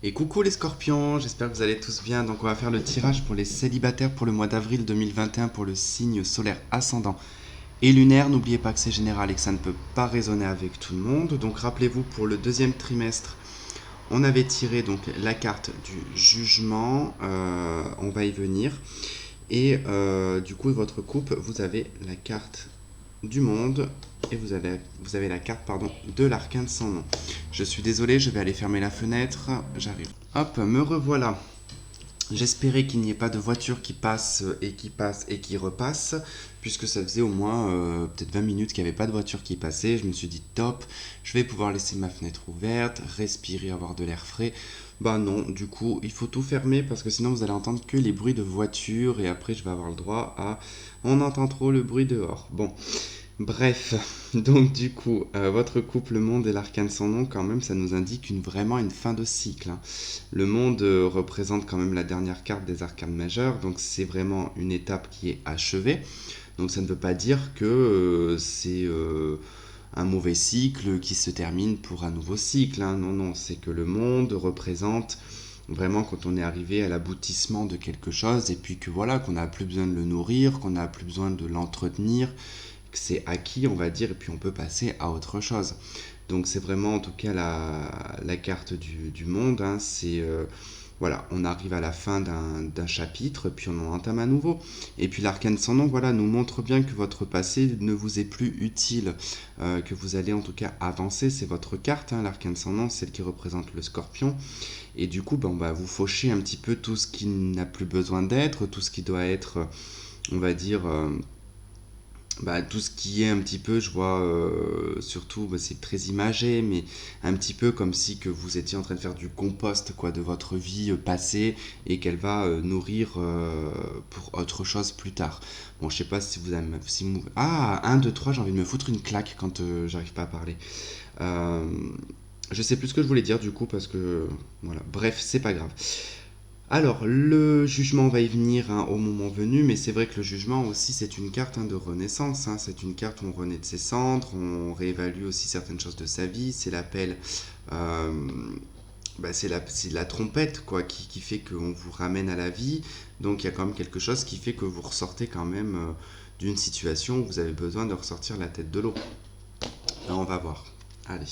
Et coucou les scorpions, j'espère que vous allez tous bien. Donc on va faire le tirage pour les célibataires pour le mois d'avril 2021 pour le signe solaire ascendant et lunaire. N'oubliez pas que c'est général et que ça ne peut pas résonner avec tout le monde. Donc rappelez-vous, pour le deuxième trimestre, on avait tiré donc la carte du jugement. On va y venir. Et du coup, votre couple, vous avez la carte du monde et vous avez la carte de l'arcane sans nom. Je suis désolé, je vais aller fermer la fenêtre. J'arrive. Hop, me revoilà. J'espérais qu'il n'y ait pas de voiture qui passe et qui repasse, puisque ça faisait au moins peut-être 20 minutes qu'il n'y avait pas de voiture qui passait. Je me suis dit top, je vais pouvoir laisser ma fenêtre ouverte, respirer, avoir de l'air frais. Bah non, du coup, il faut tout fermer parce que sinon vous allez entendre que les bruits de voiture et après je vais avoir le droit à on entend trop le bruit dehors. Bon, bref, donc du coup, votre couple, le monde et l'arcane sans nom, quand même, ça nous indique vraiment une fin de cycle, hein. Le monde représente quand même la dernière carte des arcanes majeures, donc c'est vraiment une étape qui est achevée. Donc ça ne veut pas dire que c'est un mauvais cycle qui se termine pour un nouveau cycle, hein. Non, non, c'est que le monde représente vraiment quand on est arrivé à l'aboutissement de quelque chose et puis que voilà, qu'on n'a plus besoin de le nourrir, qu'on n'a plus besoin de l'entretenir, que c'est acquis, on va dire, et puis on peut passer à autre chose. Donc c'est vraiment en tout cas la carte du monde, hein. C'est voilà, on arrive à la fin d'un chapitre, puis on en entame un nouveau. Et puis l'arcane sans nom, voilà, nous montre bien que votre passé ne vous est plus utile, que vous allez en tout cas avancer. C'est votre carte, hein, l'arcane sans nom, celle qui représente le scorpion. Et du coup, ben, vous fauchez un petit peu tout ce qui n'a plus besoin d'être, tout ce qui doit être, on va dire, tout ce qui est un petit peu, je vois surtout, c'est très imagé, mais un petit peu comme si que vous étiez en train de faire du compost quoi, de votre vie passée et qu'elle va nourrir pour autre chose plus tard. Bon, je sais pas si vous avez... Ah, 1, 2, 3, j'ai envie de me foutre une claque quand j'arrive pas à parler. Euh, je sais plus ce que je voulais dire du coup parce que... Voilà, bref, c'est pas grave. Alors, le jugement va y venir, hein, au moment venu, mais c'est vrai que le jugement aussi, c'est une carte, hein, de renaissance, hein. C'est une carte où on renaît de ses cendres, on réévalue aussi certaines choses de sa vie, c'est l'appel, euh, c'est la trompette quoi, qui fait qu'on vous ramène à la vie, donc il y a quand même quelque chose qui fait que vous ressortez quand même d'une situation où vous avez besoin de ressortir la tête de l'eau. Là, on va voir. Allez.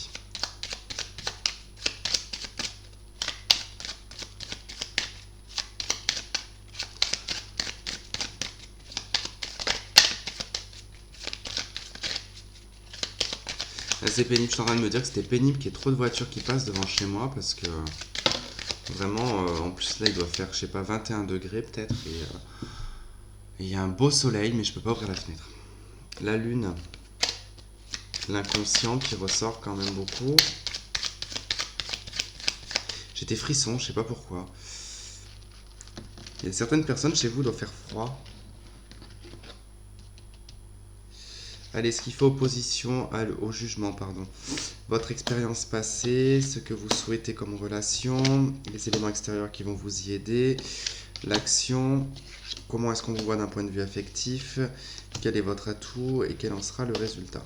Là, c'est pénible, je suis en train de me dire que c'était pénible qu'il y ait trop de voitures qui passent devant chez moi parce que vraiment, en plus là il doit faire, je sais pas, 21 degrés peut-être et il y a un beau soleil mais je peux pas ouvrir la fenêtre. La lune, l'inconscient qui ressort quand même beaucoup. J'ai des frissons, je sais pas pourquoi. Il y a certaines personnes chez vous doivent faire froid. Allez, ce qui fait opposition au jugement, pardon. Votre expérience passée, ce que vous souhaitez comme relation, les éléments extérieurs qui vont vous y aider, l'action, comment est-ce qu'on vous voit d'un point de vue affectif, quel est votre atout et quel en sera le résultat.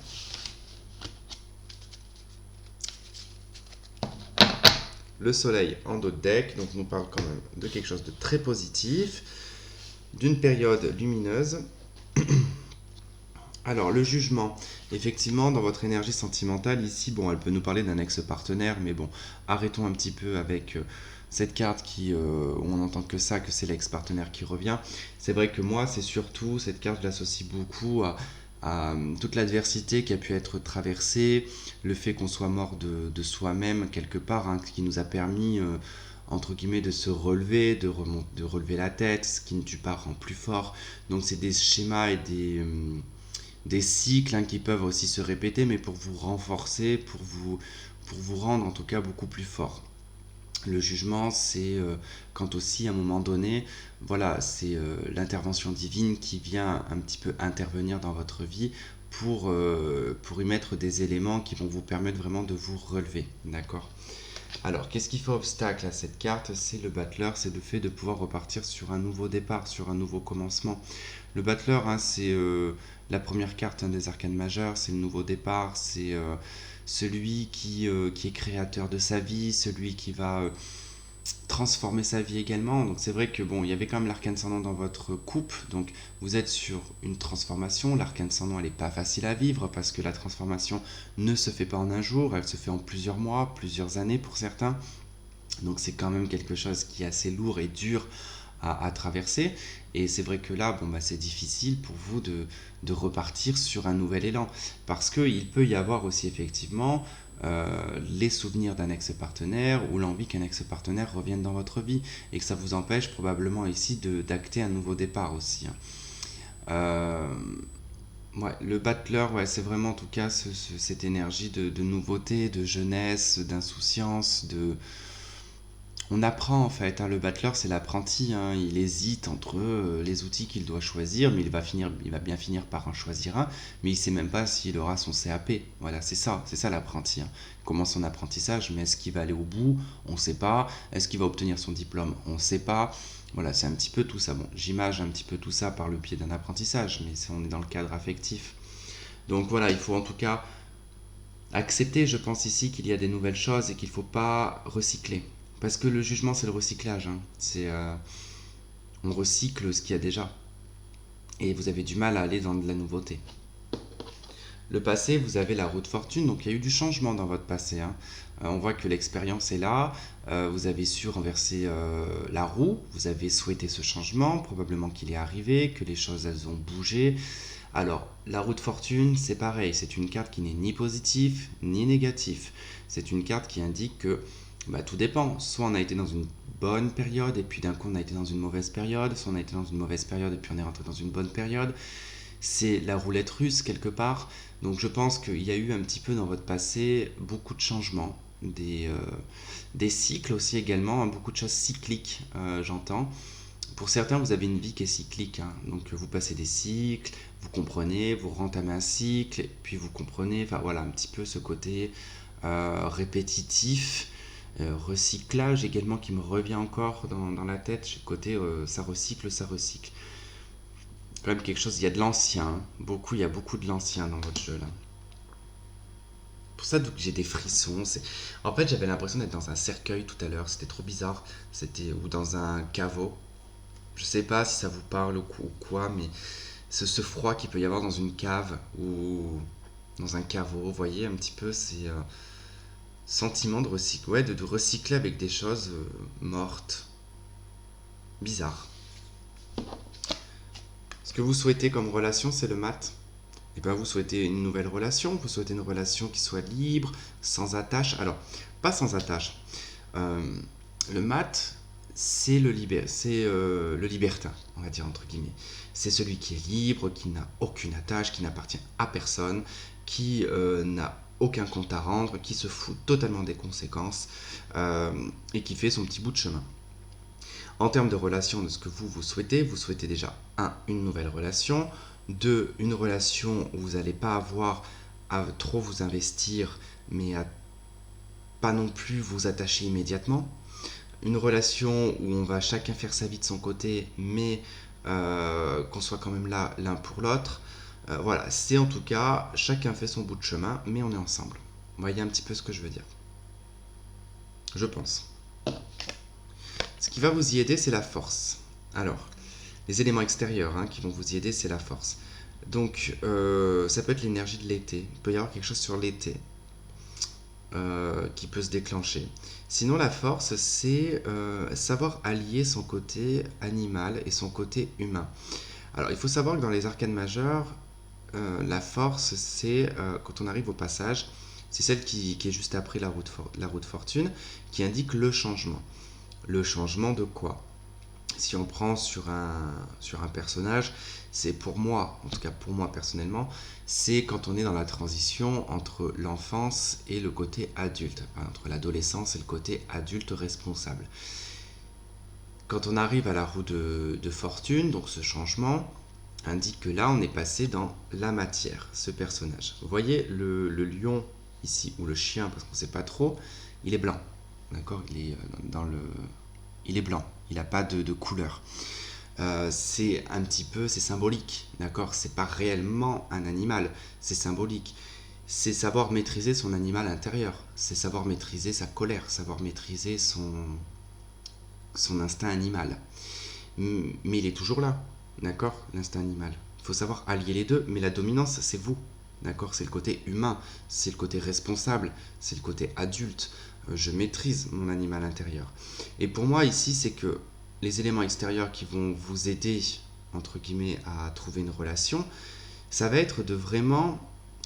Le soleil en dos de deck, donc on nous parle quand même de quelque chose de très positif, d'une période lumineuse. Alors, le jugement, effectivement, dans votre énergie sentimentale, ici, bon, elle peut nous parler d'un ex-partenaire, mais bon, arrêtons un petit peu avec cette carte où on n'entend que ça, que c'est l'ex-partenaire qui revient. C'est vrai que moi, c'est surtout, cette carte, je l'associe beaucoup à toute l'adversité qui a pu être traversée, le fait qu'on soit mort de soi-même quelque part, hein, qui nous a permis, entre guillemets, de se relever, de relever la tête, ce qui ne tue pas rend plus fort. Donc c'est des schémas et des cycles, hein, qui peuvent aussi se répéter, mais pour vous renforcer, pour vous rendre en tout cas beaucoup plus fort. Le jugement, c'est quand aussi à un moment donné, voilà, c'est l'intervention divine qui vient un petit peu intervenir dans votre vie pour y mettre des éléments qui vont vous permettre vraiment de vous relever, d'accord. Alors, qu'est-ce qui fait obstacle à cette carte? C'est le battleur, c'est le fait de pouvoir repartir sur un nouveau départ, sur un nouveau commencement. Le battleur, hein, c'est la première carte, hein, des arcanes majeures, c'est le nouveau départ, c'est celui qui est créateur de sa vie, celui qui va transformer sa vie également. Donc c'est vrai que bon, il y avait quand même l'arcane sans nom dans votre coupe, donc vous êtes sur une transformation. L'arcane sans nom, elle n'est pas facile à vivre parce que la transformation ne se fait pas en un jour, elle se fait en plusieurs mois, plusieurs années pour certains. Donc c'est quand même quelque chose qui est assez lourd et dur à traverser. Et c'est vrai que là, bon, bah, c'est difficile pour vous de repartir sur un nouvel élan. Parce qu'il peut y avoir aussi effectivement les souvenirs d'un ex-partenaire ou l'envie qu'un ex-partenaire revienne dans votre vie. Et que ça vous empêche probablement ici d'acter un nouveau départ aussi, hein. Euh, ouais, le battleur, ouais, c'est vraiment en tout cas cette énergie de nouveauté, de jeunesse, d'insouciance, de, on apprend en fait, hein. Le battleur c'est l'apprenti, hein. Il hésite entre les outils qu'il doit choisir, mais il va bien finir par en choisir un, mais il sait même pas s'il aura son CAP. Voilà, c'est ça l'apprenti, hein. Il commence son apprentissage, mais est-ce qu'il va aller au bout? On ne sait pas. Est-ce qu'il va obtenir son diplôme? On ne sait pas. Voilà, c'est un petit peu tout ça. Bon, j'image un petit peu tout ça par le biais d'un apprentissage, mais on est dans le cadre affectif. Donc voilà, il faut en tout cas accepter, je pense ici, qu'il y a des nouvelles choses et qu'il ne faut pas recycler. Parce que le jugement, c'est le recyclage, hein. On recycle ce qu'il y a déjà. Et vous avez du mal à aller dans de la nouveauté. Le passé, vous avez la roue de fortune, donc il y a eu du changement dans votre passé, hein. On voit que l'expérience est là, vous avez su renverser la roue, vous avez souhaité ce changement, probablement qu'il est arrivé, que les choses elles ont bougé. Alors, la roue de fortune, c'est pareil, c'est une carte qui n'est ni positive ni négative. C'est une carte qui indique que bah, tout dépend. Soit on a été dans une bonne période et puis d'un coup on a été dans une mauvaise période, soit on a été dans une mauvaise période et puis on est rentré dans une bonne période. C'est la roulette russe quelque part. Donc je pense qu'il y a eu un petit peu dans votre passé beaucoup de changements, des cycles aussi également, hein, beaucoup de choses cycliques, j'entends. Pour certains, vous avez une vie qui est cyclique, hein. Donc vous passez des cycles, vous comprenez, vous rentamez un cycle, puis vous comprenez, enfin voilà, un petit peu ce côté répétitif, recyclage également qui me revient encore dans la tête, ce côté ça recycle, ça recycle. Quand même quelque chose, il y a de l'ancien, hein. Il y a beaucoup de l'ancien dans votre jeu là. Pour ça, donc, j'ai des frissons. En fait, j'avais l'impression d'être dans un cercueil tout à l'heure, c'était trop bizarre. Ou dans un caveau. Je sais pas si ça vous parle ou quoi, mais ce froid qu'il peut y avoir dans une cave ou dans un caveau, vous voyez un petit peu ces sentiments de recycler, ouais, de recycler avec des choses mortes, bizarres. Ce que vous souhaitez comme relation, c'est le mat. Et bien vous souhaitez une nouvelle relation, vous souhaitez une relation qui soit libre, sans attache. Alors, pas sans attache. Euh, le mat, le libertin, on va dire entre guillemets. C'est celui qui est libre, qui n'a aucune attache, qui n'appartient à personne, qui n'a aucun compte à rendre, qui se fout totalement des conséquences et qui fait son petit bout de chemin. En termes de relation, de ce que vous souhaitez déjà, une nouvelle relation, 2, une relation où vous n'allez pas avoir à trop vous investir, mais à pas non plus vous attacher immédiatement. Une relation où on va chacun faire sa vie de son côté, mais qu'on soit quand même là l'un pour l'autre. Voilà, c'est en tout cas, chacun fait son bout de chemin, mais on est ensemble. Vous voyez un petit peu ce que je veux dire. Je pense. Ce qui va vous y aider, c'est la force. Alors, les éléments extérieurs qui vont vous y aider, c'est la force. Donc, ça peut être l'énergie de l'été. Il peut y avoir quelque chose sur l'été qui peut se déclencher. Sinon, la force, c'est savoir allier son côté animal et son côté humain. Alors, il faut savoir que dans les arcanes majeures, la force, c'est quand on arrive au passage, c'est celle qui est juste après la roue de fortune, qui indique le changement. Le changement de quoi? Si on prend sur un personnage, c'est pour moi, en tout cas pour moi personnellement, c'est quand on est dans la transition entre l'enfance et le côté adulte, entre l'adolescence et le côté adulte responsable. Quand on arrive à la roue de fortune, donc ce changement indique que là on est passé dans la matière, ce personnage. Vous voyez le lion ici, ou le chien, parce qu'on ne sait pas trop, il est blanc, d'accord, il est blanc, il n'a pas de couleur. C'est un petit peu, c'est symbolique, d'accord, c'est pas réellement un animal, c'est symbolique. C'est savoir maîtriser son animal intérieur, c'est savoir maîtriser sa colère, savoir maîtriser son instinct animal. Mais il est toujours là, d'accord, l'instinct animal. Il faut savoir allier les deux, mais la dominance, c'est vous, d'accord, c'est le côté humain, c'est le côté responsable, c'est le côté adulte. Je maîtrise mon animal intérieur. Et pour moi, ici, c'est que les éléments extérieurs qui vont vous aider, entre guillemets, à trouver une relation, ça va être de vraiment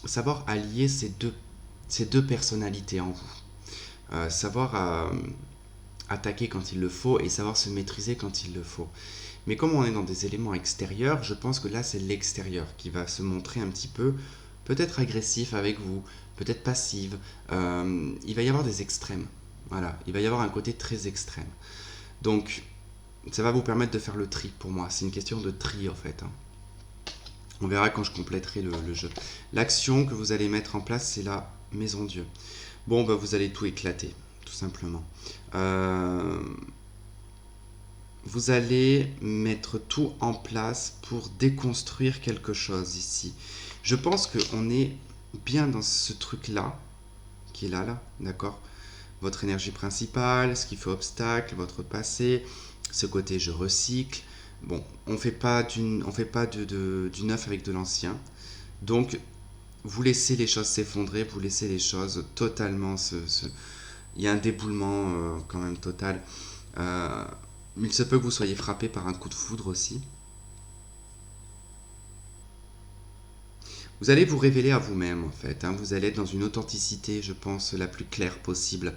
savoir allier ces deux personnalités en vous. Savoir attaquer quand il le faut et savoir se maîtriser quand il le faut. Mais comme on est dans des éléments extérieurs, je pense que là c'est l'extérieur qui va se montrer un petit peu, peut-être agressif avec vous, peut-être passif. Il va y avoir des extrêmes. Voilà, il va y avoir un côté très extrême. Donc ça va vous permettre de faire le tri pour moi. C'est une question de tri en fait. On verra quand je compléterai le jeu. L'action que vous allez mettre en place, c'est la maison Dieu. Bon, bah, vous allez tout éclater, tout simplement. Vous allez mettre tout en place pour déconstruire quelque chose ici. Je pense qu'on est bien dans ce truc-là, qui est là, d'accord. Votre énergie principale, ce qui fait obstacle, votre passé, ce côté je recycle. Bon, on fait pas du neuf avec de l'ancien. Donc, vous laissez les choses s'effondrer, vous laissez les choses totalement Il y a un déboulement quand même total. Il se peut que vous soyez frappé par un coup de foudre aussi. Vous allez vous révéler à vous-même en fait. Vous allez être dans une authenticité, je pense, la plus claire possible.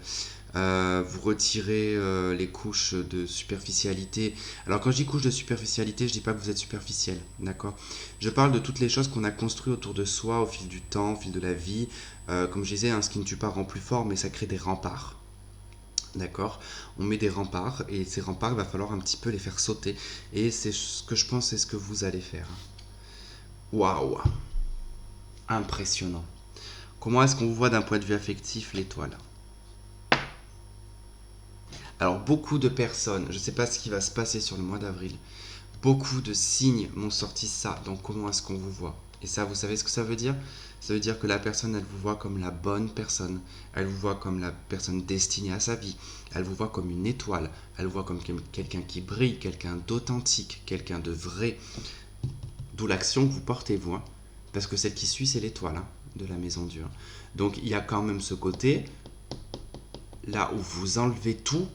Vous retirez les couches de superficialité. Alors quand je dis couches de superficialité, je dis pas que vous êtes superficiel, d'accord. Je parle de toutes les choses qu'on a construites autour de soi au fil du temps, au fil de la vie. Comme je disais, ce qui ne tue pas rend plus fort, mais ça crée des remparts. D'accord. On met des remparts et ces remparts, il va falloir un petit peu les faire sauter. Et c'est ce que je pense, c'est ce que vous allez faire. Waouh! Impressionnant. Comment est-ce qu'on vous voit d'un point de vue affectif, l'étoile? Alors, beaucoup de personnes, je ne sais pas ce qui va se passer sur le mois d'avril, beaucoup de signes m'ont sorti ça. Donc, comment est-ce qu'on vous voit? Et ça, vous savez ce que ça veut dire? Ça veut dire que la personne, elle vous voit comme la bonne personne. Elle vous voit comme la personne destinée à sa vie. Elle vous voit comme une étoile. Elle vous voit comme quelqu'un qui brille, quelqu'un d'authentique, quelqu'un de vrai. D'où l'action que vous portez, vous. Parce que celle qui suit, c'est l'étoile de la maison Dieu. Donc, il y a quand même ce côté, là où vous enlevez tout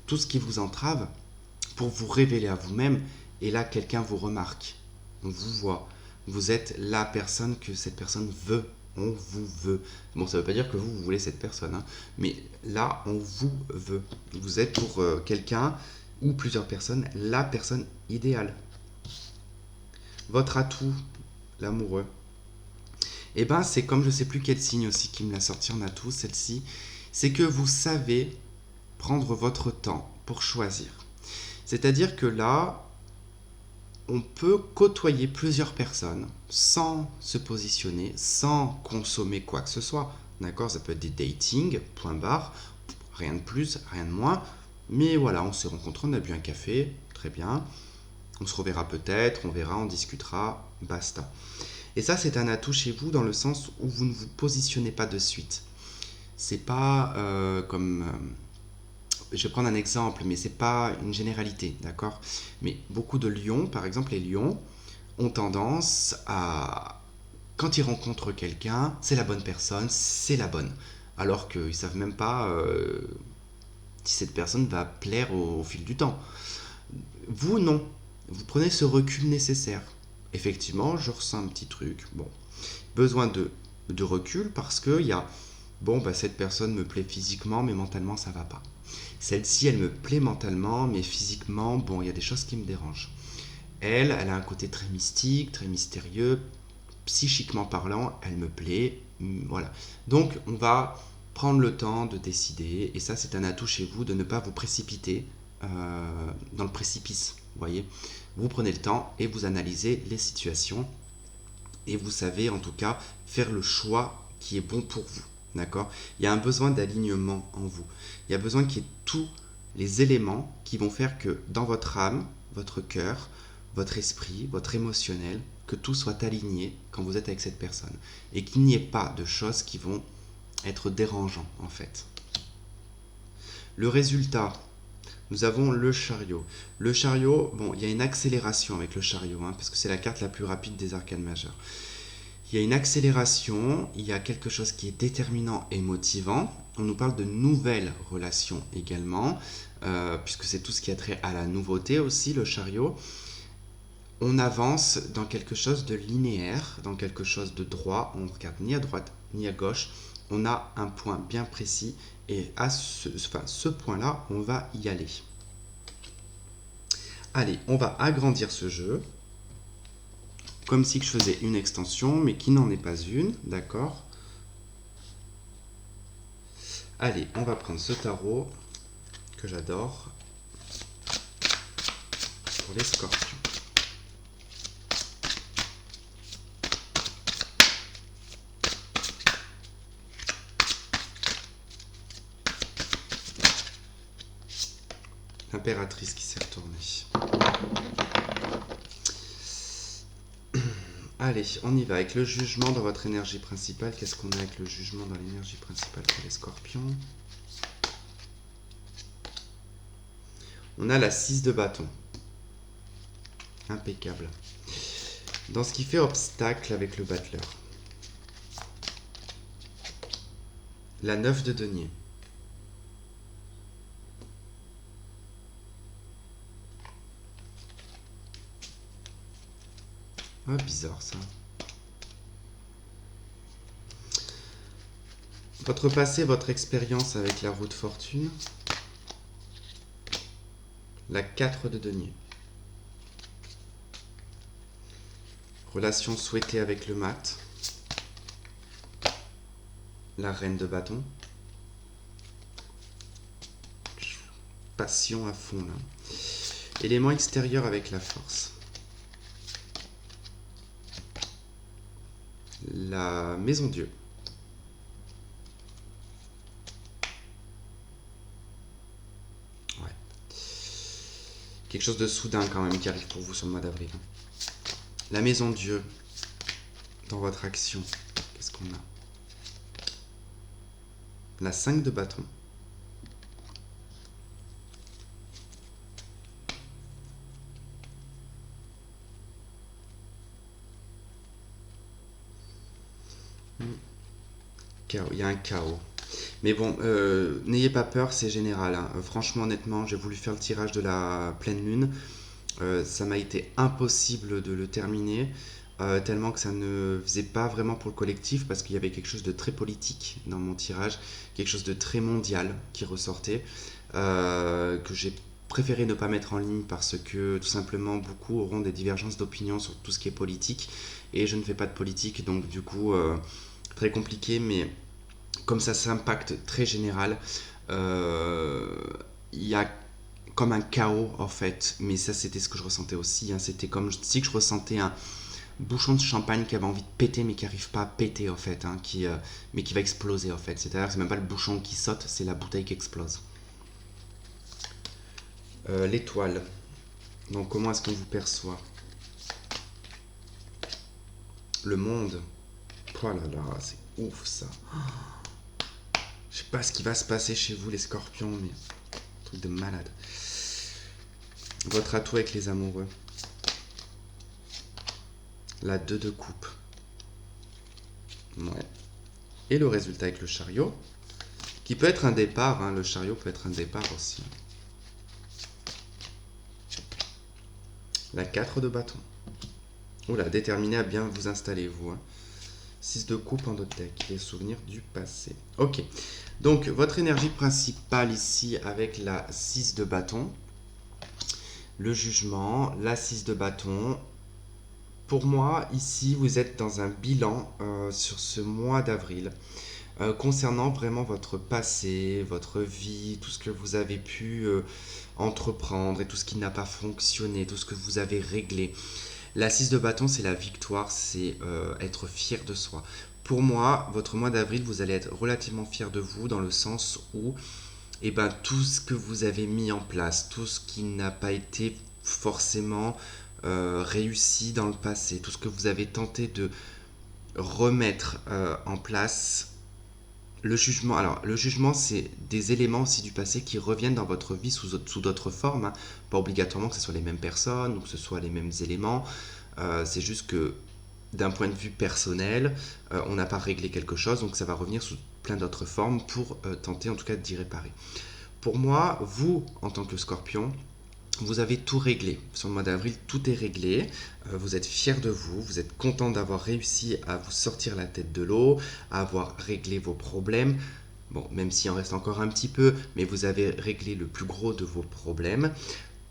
ce qui vous entrave, pour vous révéler à vous-même, et là, quelqu'un vous remarque. On vous voit. Vous êtes la personne que cette personne veut. On vous veut. Bon, ça ne veut pas dire que vous voulez cette personne, mais là, on vous veut. Vous êtes pour quelqu'un ou plusieurs personnes, la personne idéale. Votre atout, l'amoureux. Et ben, c'est comme je ne sais plus quel signe aussi qui me l'a sorti en atout, celle-ci. C'est que vous savez prendre votre temps pour choisir. C'est-à-dire que là, on peut côtoyer plusieurs personnes sans se positionner, sans consommer quoi que ce soit. D'accord? Ça peut être des dating, point barre, rien de plus, rien de moins. Mais voilà, on s'est rencontrés, on a bu un café, très bien. On se reverra peut-être, on verra, on discutera, basta. Et ça, c'est un atout chez vous dans le sens où vous ne vous positionnez pas de suite. C'est pas comme... je vais prendre un exemple, mais c'est pas une généralité, d'accord? Mais beaucoup de lions, par exemple, les lions, ont tendance à... Quand ils rencontrent quelqu'un, c'est la bonne personne, c'est la bonne. Alors qu'ils ne savent même pas si cette personne va plaire au fil du temps. Vous, non. Vous prenez ce recul nécessaire. Effectivement, je ressens un petit truc. Bon, besoin de recul parce qu'il y a... Bon, bah, cette personne me plaît physiquement, mais mentalement, ça va pas. Celle-ci, elle me plaît mentalement, mais physiquement, bon, il y a des choses qui me dérangent. Elle a un côté très mystique, très mystérieux, psychiquement parlant, elle me plaît, voilà. Donc, on va prendre le temps de décider, et ça, c'est un atout chez vous, de ne pas vous précipiter dans le précipice, vous voyez. Vous prenez le temps et vous analysez les situations, et vous savez, en tout cas, faire le choix qui est bon pour vous. D'accord? Il y a un besoin d'alignement en vous. Il y a besoin qu'il y ait tous les éléments qui vont faire que dans votre âme, votre cœur, votre esprit, votre émotionnel, que tout soit aligné quand vous êtes avec cette personne. Et qu'il n'y ait pas de choses qui vont être dérangeantes en fait. Le résultat, Nous avons le chariot. Le chariot, bon, il y a une accélération avec le chariot, hein, parce que c'est la carte la plus rapide des arcanes majeures. Il y a une accélération, il y a quelque chose qui est déterminant et motivant. On nous parle de nouvelles relations également, puisque c'est tout ce qui a trait à la nouveauté aussi, le chariot. On avance dans quelque chose de linéaire, dans quelque chose de droit. On ne regarde ni à droite ni à gauche. On a un point bien précis et à ce point-là, on va y aller. Allez, on va agrandir ce jeu. Comme si je faisais une extension, mais qui n'en est pas une, d'accord? Allez, on va prendre ce tarot que j'adore pour les scorpions. L'impératrice qui s'est retournée. Allez, on y va avec le jugement dans votre énergie principale. Qu'est-ce qu'on a avec le jugement dans l'énergie principale pour les scorpions? On a la 6 de bâton. Impeccable. Dans ce qui fait obstacle avec le battleur. La 9 de denier. Ah, bizarre ça. Votre passé, votre expérience avec la roue de fortune. La 4 de denier. Relation souhaitée avec le mat. La reine de bâton. Passion à fond là. Élément extérieur avec la force. La maison Dieu. Ouais. Quelque chose de soudain quand même qui arrive pour vous sur le mois d'avril. La maison Dieu. Dans votre action, qu'est-ce qu'on a? La 5 de bâton. Chaos. Il y a un chaos. Mais bon, n'ayez pas peur, c'est général, hein. Franchement, honnêtement, j'ai voulu faire le tirage de la pleine lune. Ça m'a été impossible de le terminer, tellement que ça ne faisait pas vraiment pour le collectif, parce qu'il y avait quelque chose de très politique dans mon tirage, quelque chose de très mondial qui ressortait, que j'ai préféré ne pas mettre en ligne parce que tout simplement beaucoup auront des divergences d'opinion sur tout ce qui est politique, et je ne fais pas de politique, donc du coup, très compliqué, mais comme ça s'impacte très général, il y a comme un chaos en fait, mais ça c'était ce que je ressentais aussi, hein. C'était comme si je ressentais un bouchon de champagne qui avait envie de péter mais qui n'arrive pas à péter en fait, hein, mais qui va exploser en fait, c'est-à-dire que c'est même pas le bouchon qui saute, c'est la bouteille qui explose. L'étoile, donc comment est-ce qu'on vous perçoit? Le monde, oh là là, c'est ouf ça. Je sais pas ce qui va se passer chez vous les scorpions, mais truc de malade. Votre atout avec les amoureux. La 2 de coupe. Ouais. Et le résultat avec le chariot, qui peut être un départ, hein, le chariot peut être un départ aussi. La 4 de bâton. Oula, déterminé à bien vous installer, vous. Hein. 6 de coupe en d'autres deck, les souvenirs du passé. Ok, donc votre énergie principale ici avec la 6 de bâton, le jugement, la 6 de bâton. Pour moi, ici, vous êtes dans un bilan sur ce mois d'avril. Concernant vraiment votre passé, votre vie, tout ce que vous avez pu entreprendre et tout ce qui n'a pas fonctionné, tout ce que vous avez réglé. La 6 de bâton, c'est la victoire, c'est être fier de soi. Pour moi, votre mois d'avril, vous allez être relativement fier de vous dans le sens où eh ben, tout ce que vous avez mis en place, tout ce qui n'a pas été forcément réussi dans le passé, tout ce que vous avez tenté de remettre en place, Le jugement, c'est des éléments aussi du passé qui reviennent dans votre vie sous d'autres formes, hein. Pas obligatoirement que ce soit les mêmes personnes ou que ce soit les mêmes éléments. C'est juste que d'un point de vue personnel, on n'a pas réglé quelque chose, donc ça va revenir sous plein d'autres formes pour tenter en tout cas d'y réparer. Pour moi, vous, en tant que Scorpion, vous avez tout réglé. Sur le mois d'avril, tout est réglé. Vous êtes fier de vous, vous êtes content d'avoir réussi à vous sortir la tête de l'eau, à avoir réglé vos problèmes. Bon, même s'il en reste encore un petit peu, mais vous avez réglé le plus gros de vos problèmes.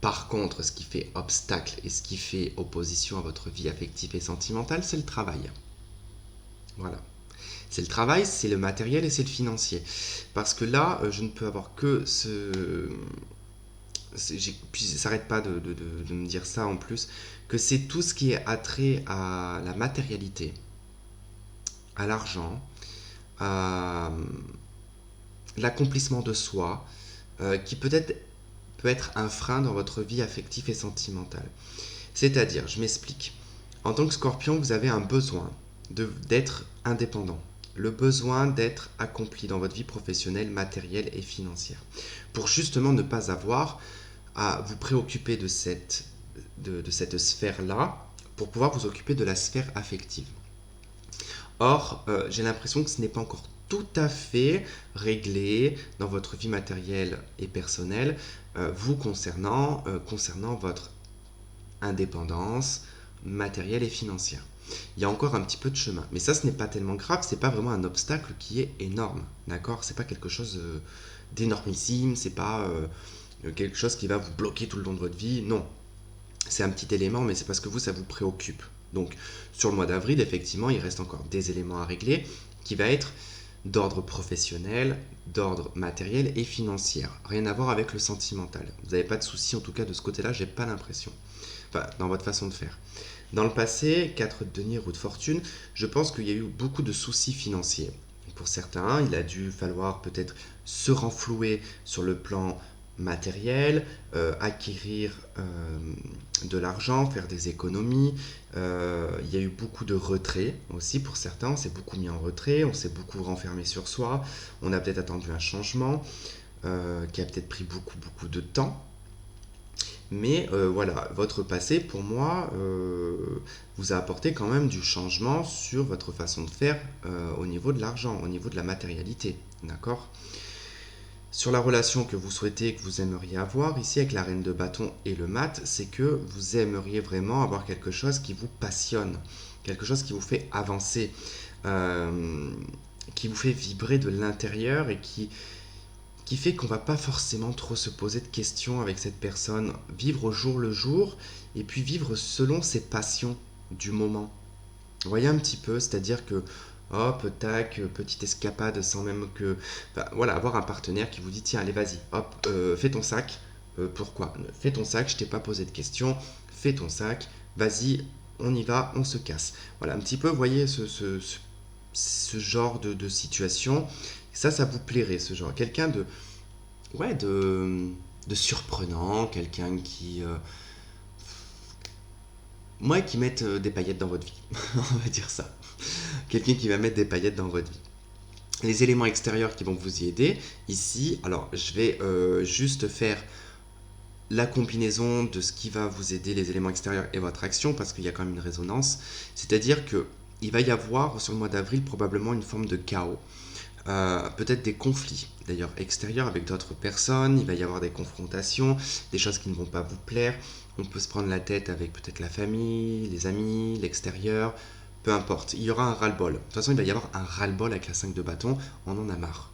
Par contre, ce qui fait obstacle et ce qui fait opposition à votre vie affective et sentimentale, c'est le travail. Voilà. C'est le travail, c'est le matériel et c'est le financier. Parce que là, je ne peux avoir que ce... Puis ça s'arrête pas de me dire ça en plus, que c'est tout ce qui est attrait à la matérialité, à l'argent, à l'accomplissement de soi, qui peut être un frein dans votre vie affective et sentimentale. C'est-à-dire, je m'explique, en tant que Scorpion, vous avez un besoin d'être indépendant, le besoin d'être accompli dans votre vie professionnelle, matérielle et financière, pour justement ne pas avoir à vous préoccuper de cette sphère-là, pour pouvoir vous occuper de la sphère affective. Or, j'ai l'impression que ce n'est pas encore tout à fait réglé dans votre vie matérielle et personnelle, vous concernant votre indépendance matérielle et financière. Il y a encore un petit peu de chemin, mais ça, ce n'est pas tellement grave, c'est pas vraiment un obstacle qui est énorme, d'accord? C'est pas quelque chose d'énormissime, c'est pas quelque chose qui va vous bloquer tout le long de votre vie, non. C'est un petit élément, mais c'est parce que vous, ça vous préoccupe. Donc, sur le mois d'avril, effectivement, il reste encore des éléments à régler qui va être d'ordre professionnel, d'ordre matériel et financier. Rien à voir avec le sentimental. Vous n'avez pas de soucis, en tout cas de ce côté-là, j'ai pas l'impression. Enfin, dans votre façon de faire. Dans le passé, 4 de denier, roue de fortune, je pense qu'il y a eu beaucoup de soucis financiers. Pour certains, il a dû falloir peut-être se renflouer sur le plan matériel, acquérir de l'argent, faire des économies. Il y a eu beaucoup de retraits aussi pour certains, on s'est beaucoup mis en retrait, on s'est beaucoup renfermé sur soi, on a peut-être attendu un changement qui a peut-être pris beaucoup de temps. Mais voilà, votre passé, pour moi, vous a apporté quand même du changement sur votre façon de faire au niveau de l'argent, au niveau de la matérialité. D'accord? Sur la relation que vous souhaitez, que vous aimeriez avoir, ici avec la reine de bâton et le mat, c'est que vous aimeriez vraiment avoir quelque chose qui vous passionne, quelque chose qui vous fait avancer, qui vous fait vibrer de l'intérieur et qui fait qu'on va pas forcément trop se poser de questions avec cette personne, vivre au jour le jour et puis vivre selon ses passions du moment. Vous voyez un petit peu, c'est-à-dire que hop, tac, petite escapade sans même que... Enfin, voilà, avoir un partenaire qui vous dit tiens, allez, vas-y, hop, fais ton sac. Pourquoi? Fais ton sac, je t'ai pas posé de questions, fais ton sac, vas-y, on y va, on se casse. Voilà, un petit peu, vous voyez, ce genre de situation. Ça vous plairait, ce genre. Quelqu'un de... Ouais, de surprenant, quelqu'un qui... moi, qui mette des paillettes dans votre vie. On va dire ça. Quelqu'un qui va mettre des paillettes dans votre vie. Les éléments extérieurs qui vont vous y aider, ici, alors je vais juste faire la combinaison de ce qui va vous aider, les éléments extérieurs et votre action, parce qu'il y a quand même une résonance. C'est-à-dire que il va y avoir sur le mois d'avril probablement une forme de chaos. Peut-être des conflits d'ailleurs extérieurs avec d'autres personnes, il va y avoir des confrontations, des choses qui ne vont pas vous plaire, on peut se prendre la tête avec peut-être la famille, les amis, l'extérieur, peu importe, il y aura un ras-le-bol. De toute façon, il va y avoir un ras-le-bol avec la 5 de bâton, on en a marre.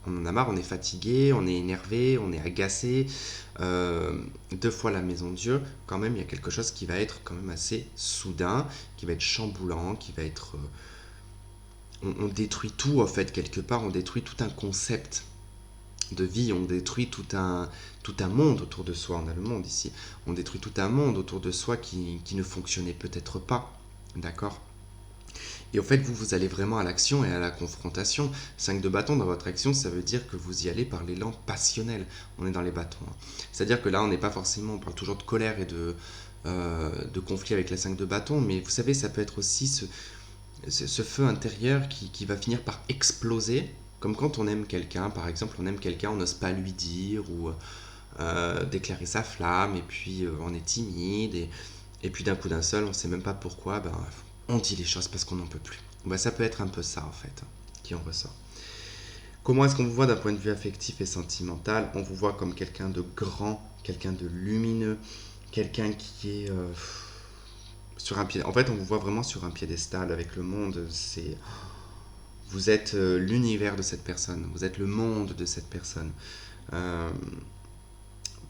On en a marre, on est fatigué, on est énervé, on est agacé. 2 fois la maison de Dieu, quand même, il y a quelque chose qui va être quand même assez soudain, qui va être chamboulant, qui va être... on détruit tout, en fait, quelque part, on détruit tout un concept de vie, on détruit tout un monde autour de soi, on a le monde ici, on détruit tout un monde autour de soi qui ne fonctionnait peut-être pas, d'accord? Et au fait, vous allez vraiment à l'action et à la confrontation. 5 de bâton dans votre action, ça veut dire que vous y allez par l'élan passionnel. On est dans les bâtons, hein. C'est-à-dire que là, on n'est pas forcément, on parle toujours de colère et de conflit avec la 5 de bâton, mais vous savez, ça peut être aussi ce feu intérieur qui va finir par exploser Comme quand on aime quelqu'un, par exemple, on aime quelqu'un, on n'ose pas lui dire ou déclarer sa flamme, et puis on est timide, et puis d'un coup d'un seul, on ne sait même pas pourquoi, ben, on dit les choses parce qu'on n'en peut plus. Ben, ça peut être un peu ça en fait, qui en ressort. Comment est-ce qu'on vous voit d'un point de vue affectif et sentimental? On vous voit comme quelqu'un de grand, quelqu'un de lumineux, quelqu'un qui est sur un pied. En fait, on vous voit vraiment sur un piédestal avec le monde. Vous êtes l'univers de cette personne. Vous êtes le monde de cette personne. Euh,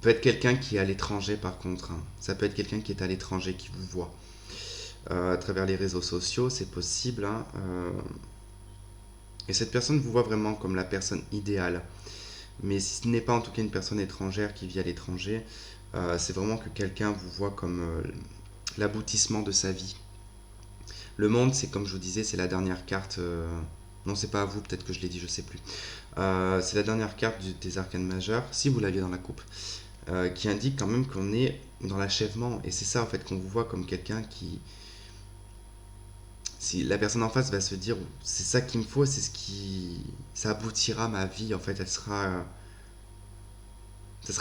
peut être quelqu'un qui est à l'étranger par contre, hein. Ça peut être quelqu'un qui est à l'étranger qui vous voit. À travers les réseaux sociaux, c'est possible, hein. Et cette personne vous voit vraiment comme la personne idéale. Mais si ce n'est pas en tout cas une personne étrangère qui vit à l'étranger, c'est vraiment que quelqu'un vous voit comme l'aboutissement de sa vie. Le monde, c'est comme je vous disais, c'est la dernière carte. Non, c'est pas à vous, peut-être que je l'ai dit, je sais plus. C'est la dernière carte des arcanes majeures, si vous l'aviez dans la coupe, qui indique quand même qu'on est dans l'achèvement. Et c'est ça en fait qu'on vous voit comme quelqu'un qui, si la personne en face va se dire c'est ça qu'il me faut, c'est ce qui, ça aboutira ma vie en fait, ça sera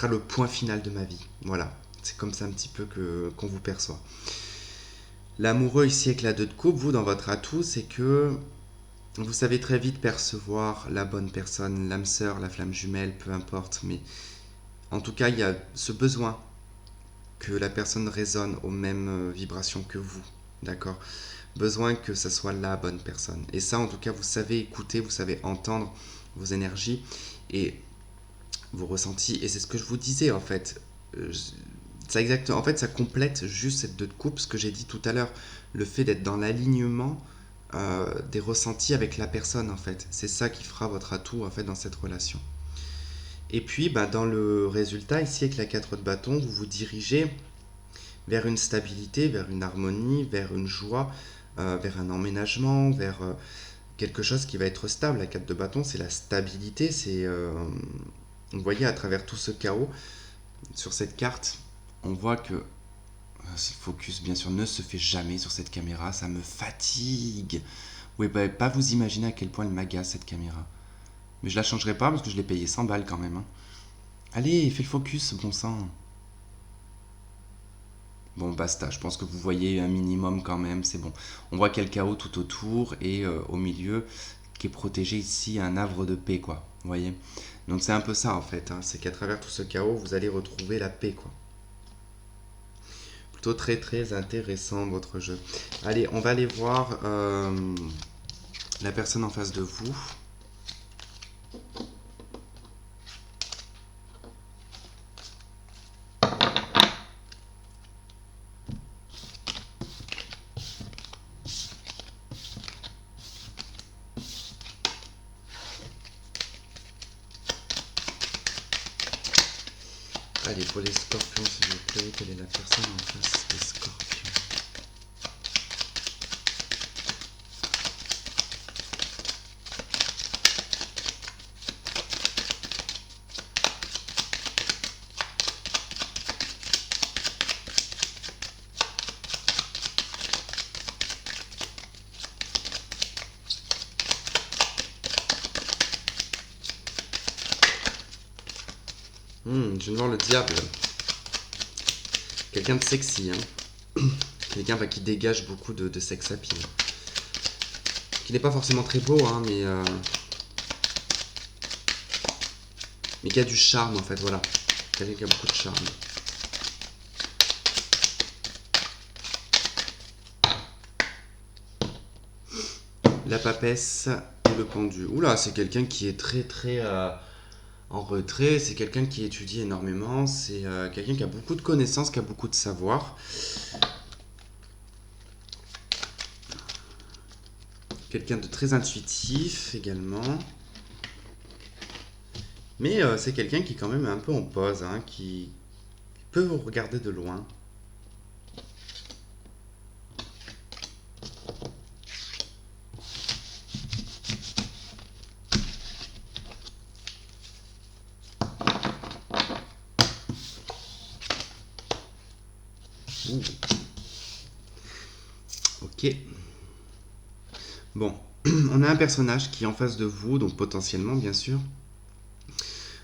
le point final de ma vie. Voilà, c'est comme ça un petit peu que qu'on vous perçoit. L'amoureux ici avec la 2 de coupe, vous dans votre atout, c'est que vous savez très vite percevoir la bonne personne, l'âme sœur, la flamme jumelle, peu importe, mais en tout cas il y a ce besoin que la personne résonne aux mêmes vibrations que vous, d'accord? Besoin que ça soit la bonne personne. Et ça, en tout cas, vous savez écouter, vous savez entendre vos énergies et vos ressentis. Et c'est ce que je vous disais, en fait. Ça exactement, en fait, ça complète juste cette 2 de coupe, ce que j'ai dit tout à l'heure. Le fait d'être dans l'alignement des ressentis avec la personne, en fait. C'est ça qui fera votre atout, en fait, dans cette relation. Et puis, bah, dans le résultat, ici, avec la 4 de bâton, vous vous dirigez vers une stabilité, vers une harmonie, vers une joie, vers un emménagement, vers quelque chose qui va être stable. La 4 de bâton, c'est la stabilité. Vous voyez, à travers tout ce chaos, sur cette carte, on voit que le focus, bien sûr, ne se fait jamais sur cette caméra. Ça me fatigue. Vous pouvez pas vous imaginer à quel point elle m'agace, cette caméra. Mais je la changerai pas parce que je l'ai payé 100 balles quand même, hein. Allez, fais le focus, bon sang. Bon, basta, je pense que vous voyez un minimum quand même, c'est bon. On voit qu'il y a le chaos tout autour et au milieu, qui est protégé ici, un havre de paix, quoi. Vous voyez? Donc c'est un peu ça en fait, hein. C'est qu'à travers tout ce chaos, vous allez retrouver la paix, quoi. Plutôt très très intéressant votre jeu. Allez, on va aller voir la personne en face de vous. Allez, pour les scorpions, s'il vous plaît, quelle est la personne en face des scorpions? Je viens de voir le diable. Quelqu'un de sexy, hein. Quelqu'un qui dégage beaucoup de sex appeal. Qui n'est pas forcément très beau, hein, mais qui a du charme en fait, voilà. Quelqu'un qui a beaucoup de charme. La papesse et le pendu. Oula, c'est quelqu'un qui est très très en retrait, c'est quelqu'un qui étudie énormément, c'est quelqu'un qui a beaucoup de connaissances, qui a beaucoup de savoir. Quelqu'un de très intuitif également. Mais c'est quelqu'un qui est quand même un peu en pause, hein, qui peut vous regarder de loin. Ouh. Ok. Bon, On a un personnage qui est en face de vous, donc potentiellement, bien sûr.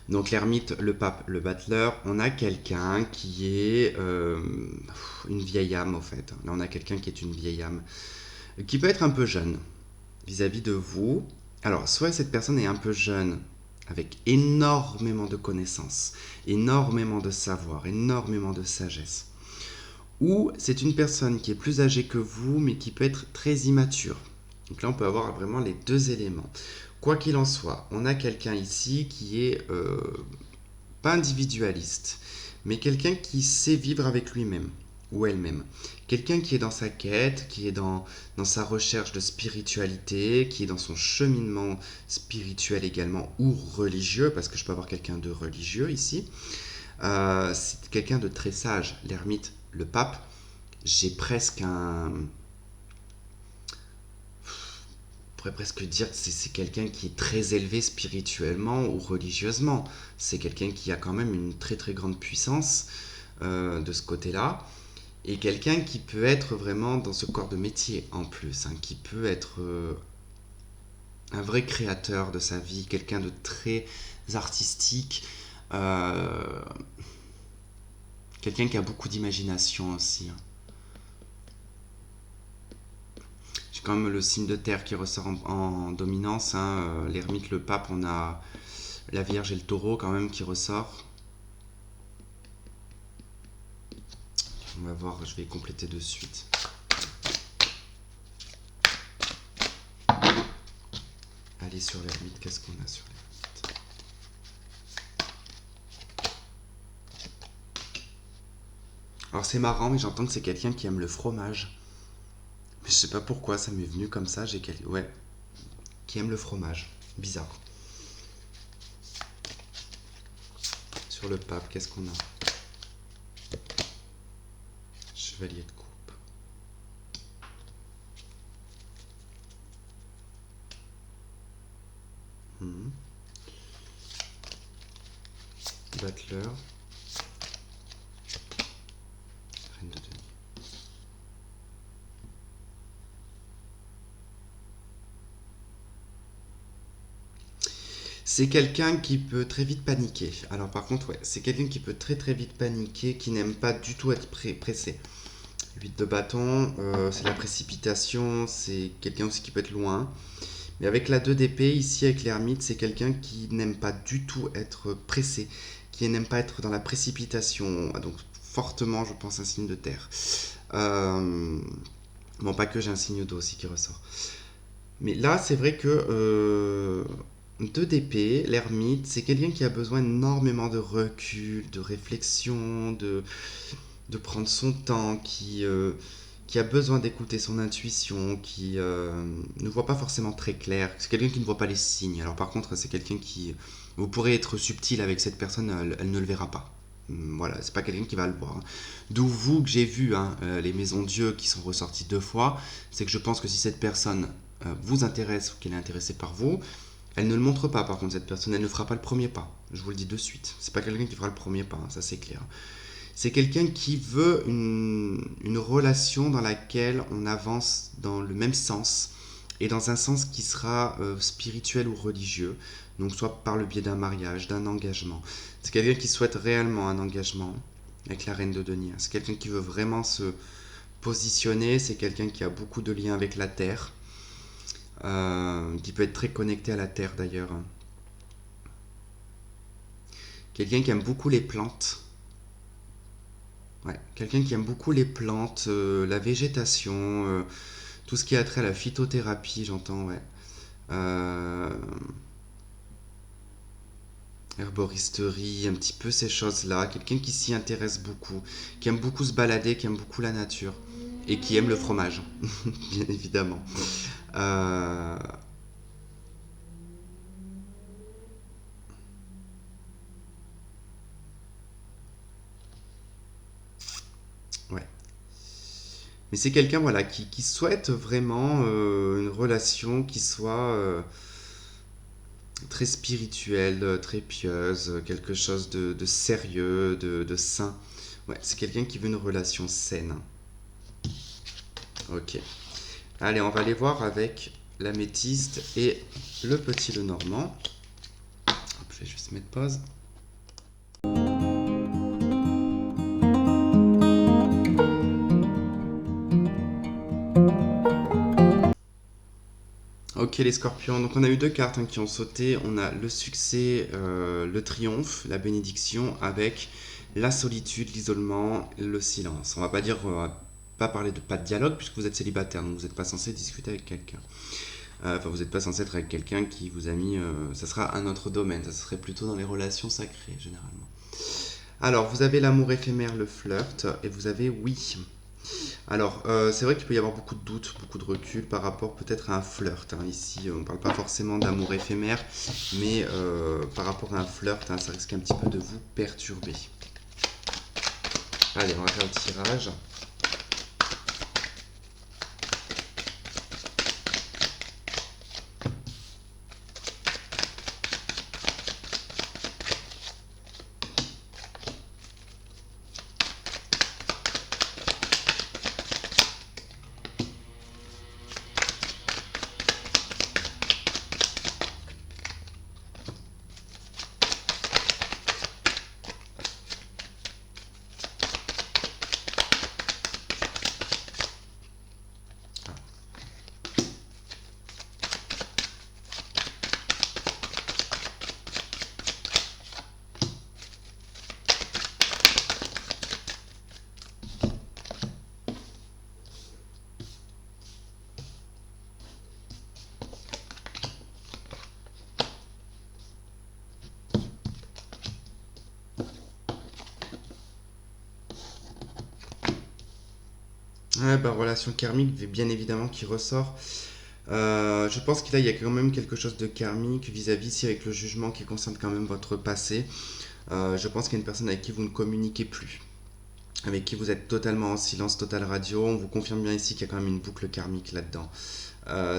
Donc l'ermite, le pape, le battleur, on a quelqu'un qui est une vieille âme, en fait. Là, on a quelqu'un qui est une vieille âme, qui peut être un peu jeune vis-à-vis de vous. Alors, soit cette personne est un peu jeune, avec énormément de connaissances, énormément de savoir, énormément de sagesse. Ou c'est une personne qui est plus âgée que vous, mais qui peut être très immature. Donc là, on peut avoir vraiment les deux éléments. Quoi qu'il en soit, on a quelqu'un ici qui est pas individualiste, mais quelqu'un qui sait vivre avec lui-même ou elle-même. Quelqu'un qui est dans sa quête, qui est dans sa recherche de spiritualité, qui est dans son cheminement spirituel également ou religieux, parce que je peux avoir quelqu'un de religieux ici. C'est quelqu'un de très sage, l'ermite, le pape. J'ai presque un... On pourrait presque dire que c'est quelqu'un qui est très élevé spirituellement ou religieusement. C'est quelqu'un qui a quand même une très très grande puissance de ce côté-là. Et quelqu'un qui peut être vraiment dans ce corps de métier en plus, hein, qui peut être un vrai créateur de sa vie, quelqu'un de très artistique, euh, quelqu'un qui a beaucoup d'imagination aussi, hein. J'ai quand même le signe de terre qui ressort en dominance, hein, l'ermite, le pape, on a la Vierge et le taureau quand même qui ressort. On va voir, je vais compléter de suite. Allez sur l'ermite, qu'est-ce qu'on a sur l'ermite? Alors c'est marrant, mais j'entends que c'est quelqu'un qui aime le fromage. Mais je sais pas pourquoi, ça m'est venu comme ça, ouais, qui aime le fromage. Bizarre. Sur le pape, qu'est-ce qu'on a? Chevalier de coupe. Battleur. Reine de denier. C'est quelqu'un qui peut très vite paniquer. Alors par contre, ouais, c'est quelqu'un qui peut très très vite paniquer, qui n'aime pas du tout être pressé. 8 de bâton, c'est la précipitation, c'est quelqu'un aussi qui peut être loin. Mais avec la 2 d'épée, ici avec l'ermite, c'est quelqu'un qui n'aime pas du tout être pressé, qui n'aime pas être dans la précipitation. Donc fortement, je pense, un signe de terre. Bon, pas que j'ai un signe d'eau aussi qui ressort. Mais là, c'est vrai que 2 d'épée, l'ermite, c'est quelqu'un qui a besoin énormément de recul, de réflexion, de prendre son temps, qui a besoin d'écouter son intuition, qui ne voit pas forcément très clair. C'est quelqu'un qui ne voit pas les signes. Alors par contre, c'est quelqu'un qui... Vous pourrez être subtil avec cette personne, elle ne le verra pas. Voilà, c'est pas quelqu'un qui va le voir. D'où vous que j'ai vu hein, les maisons Dieu qui sont ressorties 2 fois, c'est que je pense que si cette personne vous intéresse ou qu'elle est intéressée par vous, elle ne le montre pas par contre cette personne, elle ne fera pas le premier pas. Je vous le dis de suite. C'est pas quelqu'un qui fera le premier pas, hein, ça c'est clair. C'est quelqu'un qui veut une relation dans laquelle on avance dans le même sens et dans un sens qui sera spirituel ou religieux, donc soit par le biais d'un mariage, d'un engagement. C'est quelqu'un qui souhaite réellement un engagement avec la reine de denier. C'est quelqu'un qui veut vraiment se positionner, c'est quelqu'un qui a beaucoup de liens avec la terre, qui peut être très connecté à la terre d'ailleurs. Quelqu'un qui aime beaucoup les plantes. Ouais, quelqu'un qui aime beaucoup les plantes, la végétation, tout ce qui a trait à la phytothérapie, j'entends, ouais. Euh, Herboristerie, un petit peu ces choses-là. Quelqu'un qui s'y intéresse beaucoup, qui aime beaucoup se balader, qui aime beaucoup la nature et qui aime le fromage, bien évidemment. Euh, ouais. Mais c'est quelqu'un voilà, qui souhaite vraiment une relation qui soit très spirituelle, très pieuse, quelque chose de sérieux, de sain. Ouais, c'est quelqu'un qui veut une relation saine. Ok. Allez, on va aller voir avec l'améthyste et le petit Lenormand. Je vais juste mettre pause. Ok les scorpions, donc on a eu deux cartes qui ont sauté. On a le succès, le triomphe, la bénédiction avec la solitude, l'isolement, le silence. On va pas dire, pas parler de pas de dialogue puisque vous êtes célibataire, donc vous n'êtes pas censé discuter avec quelqu'un. Enfin, vous n'êtes pas censé être avec quelqu'un qui vous a mis... ça sera un autre domaine, ça serait plutôt dans les relations sacrées, généralement. Alors, vous avez l'amour éphémère, le flirt, et vous avez oui. Alors, c'est vrai qu'il peut y avoir beaucoup de doutes, beaucoup de recul par rapport peut-être à un flirt. Ici, on ne parle pas forcément d'amour éphémère, mais par rapport à un flirt, ça risque un petit peu de vous perturber. Allez, on va faire le tirage. Ouais, bah, relation karmique, bien évidemment, qui ressort. Je pense qu'il y a quand même quelque chose de karmique vis-à-vis ici avec le jugement qui concerne quand même votre passé. Je pense qu'il y a une personne avec qui vous ne communiquez plus, avec qui vous êtes totalement en silence total radio. On vous confirme bien ici qu'il y a quand même une boucle karmique là-dedans.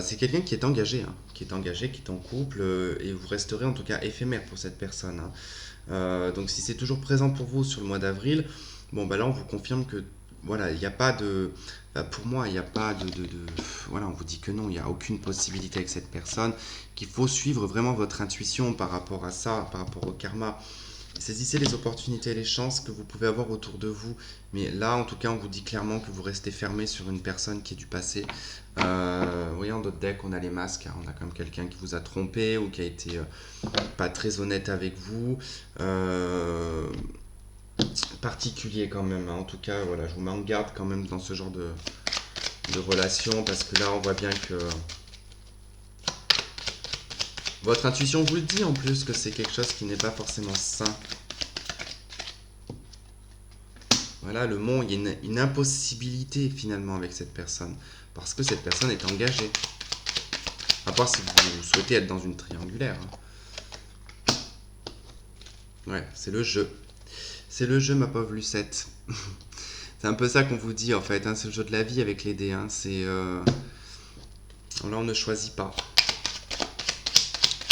C'est quelqu'un qui est engagé, qui est engagé, qui est en couple, et vous resterez en tout cas éphémère pour cette personne. Donc si c'est toujours présent pour vous sur le mois d'avril, bon bah là on vous confirme que voilà, il n'y a pas de... Pour moi, il n'y a pas voilà, on vous dit que non, il n'y a aucune possibilité avec cette personne, qu'il faut suivre vraiment votre intuition par rapport à ça, par rapport au karma. Saisissez les opportunités et les chances que vous pouvez avoir autour de vous. Mais là, en tout cas, on vous dit clairement que vous restez fermé sur une personne qui est du passé. Vous voyez, en d'autres decks, on a les masques. On a quand même quelqu'un qui vous a trompé ou qui a été pas très honnête avec vous. Particulier quand même. En tout cas, voilà, je vous mets en garde quand même dans ce genre de relation parce que là, on voit bien que votre intuition vous le dit en plus que c'est quelque chose qui n'est pas forcément sain. Voilà, le mont, il y a une impossibilité finalement avec cette personne. Parce que cette personne est engagée. À part si vous souhaitez être dans une triangulaire. Ouais, c'est le jeu. C'est le jeu, ma pauvre Lucette. C'est un peu ça qu'on vous dit en fait. C'est le jeu de la vie avec les dés. C'est, là, on ne choisit pas.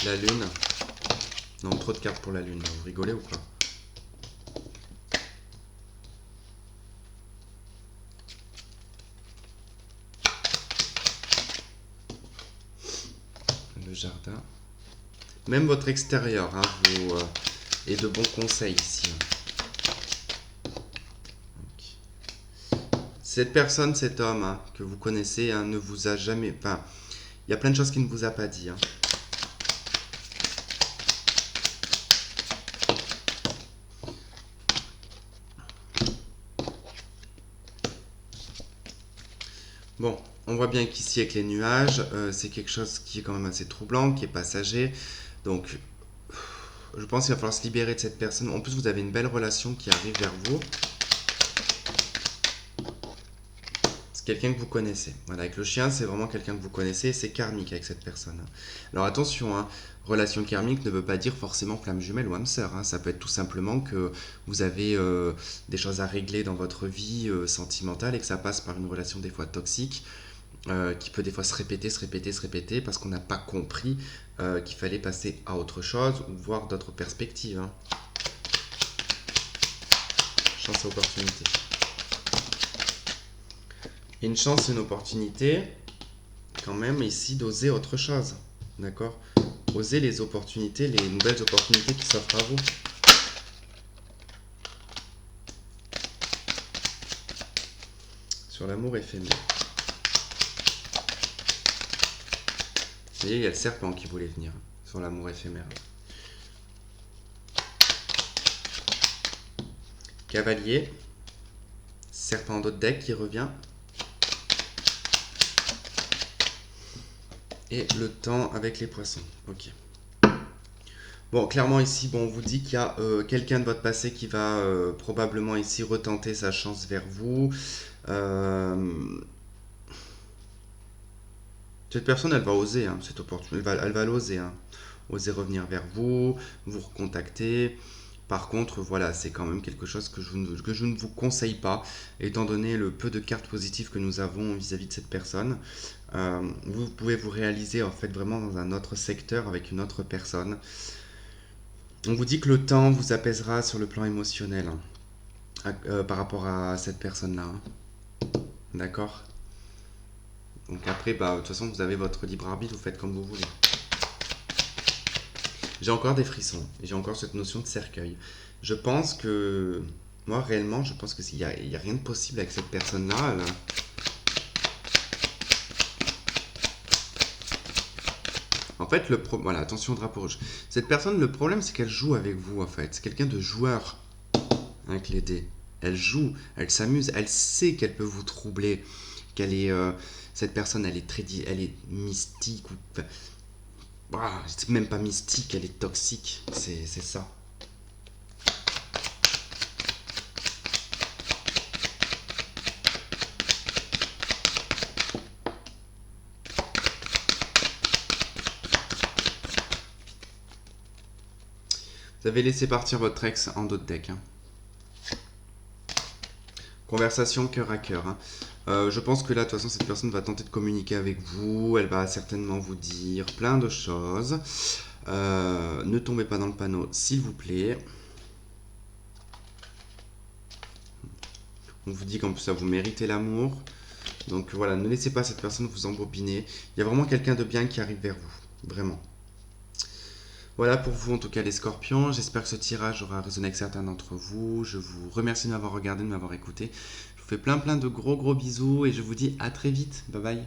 La lune. Non, trop de cartes pour la lune. Vous rigolez ou quoi? Le jardin. Même votre extérieur vous, est de bons conseils ici. Cette personne, cet homme que vous connaissez ne vous a jamais... Enfin, il y a plein de choses qu'il ne vous a pas dit. Bon, on voit bien qu'ici avec les nuages, c'est quelque chose qui est quand même assez troublant, qui est passager. Donc, je pense qu'il va falloir se libérer de cette personne. En plus, vous avez une belle relation qui arrive vers vous. C'est quelqu'un que vous connaissez. Voilà, avec le chien, c'est vraiment quelqu'un que vous connaissez. C'est karmique avec cette personne. Alors attention, relation karmique ne veut pas dire forcément flamme jumelle ou âme sœur. Ça peut être tout simplement que vous avez des choses à régler dans votre vie sentimentale et que ça passe par une relation des fois toxique. Qui peut des fois se répéter parce qu'on n'a pas compris qu'il fallait passer à autre chose ou voir d'autres perspectives. Chance et opportunité. Une chance et une opportunité, quand même ici d'oser autre chose. D'accord? Oser les opportunités, les nouvelles opportunités qui s'offrent à vous. Sur l'amour éphémère. Vous voyez, il y a le serpent qui voulait venir sur l'amour éphémère. Cavalier. Serpent d'autre deck qui revient. Et le temps avec les poissons. Ok. Bon, clairement ici, bon, on vous dit qu'il y a quelqu'un de votre passé qui va probablement ici retenter sa chance vers vous. Cette personne, elle va oser, hein, cette opportunité, elle va l'oser, hein, oser revenir vers vous, vous recontacter. Par contre, voilà, c'est quand même quelque chose que je ne vous conseille pas, étant donné le peu de cartes positives que nous avons vis-à-vis de cette personne. Vous pouvez vous réaliser en fait vraiment dans un autre secteur avec une autre personne. On vous dit que le temps vous apaisera sur le plan émotionnel, hein, par rapport à cette personne-là. Hein. D'accord? Donc après, bah, de toute façon, vous avez votre libre arbitre, vous faites comme vous voulez. J'ai encore des frissons, j'ai encore cette notion de cercueil. Je pense que, moi réellement, je pense qu'il n'y a rien de possible avec cette personne-là. En fait, voilà, attention au drapeau rouge. Cette personne, le problème, c'est qu'elle joue avec vous, en fait. C'est quelqu'un de joueur avec les dés. Elle joue, elle s'amuse, elle sait qu'elle peut vous troubler, qu'elle est... cette personne, elle est mystique. Enfin, c'est même pas mystique, elle est toxique. C'est ça. Vous avez laissé partir votre ex en d'autres decks. Hein. Conversation cœur à cœur. Hein. Je pense que là, de toute façon, cette personne va tenter de communiquer avec vous. Elle va certainement vous dire plein de choses. Ne tombez pas dans le panneau, s'il vous plaît. On vous dit qu'en plus, ça vous méritez l'amour. Donc voilà, ne laissez pas cette personne vous embobiner. Il y a vraiment quelqu'un de bien qui arrive vers vous. Vraiment. Voilà pour vous en tout cas les scorpions, j'espère que ce tirage aura résonné avec certains d'entre vous, je vous remercie de m'avoir regardé, de m'avoir écouté, je vous fais plein de gros bisous et je vous dis à très vite, bye bye.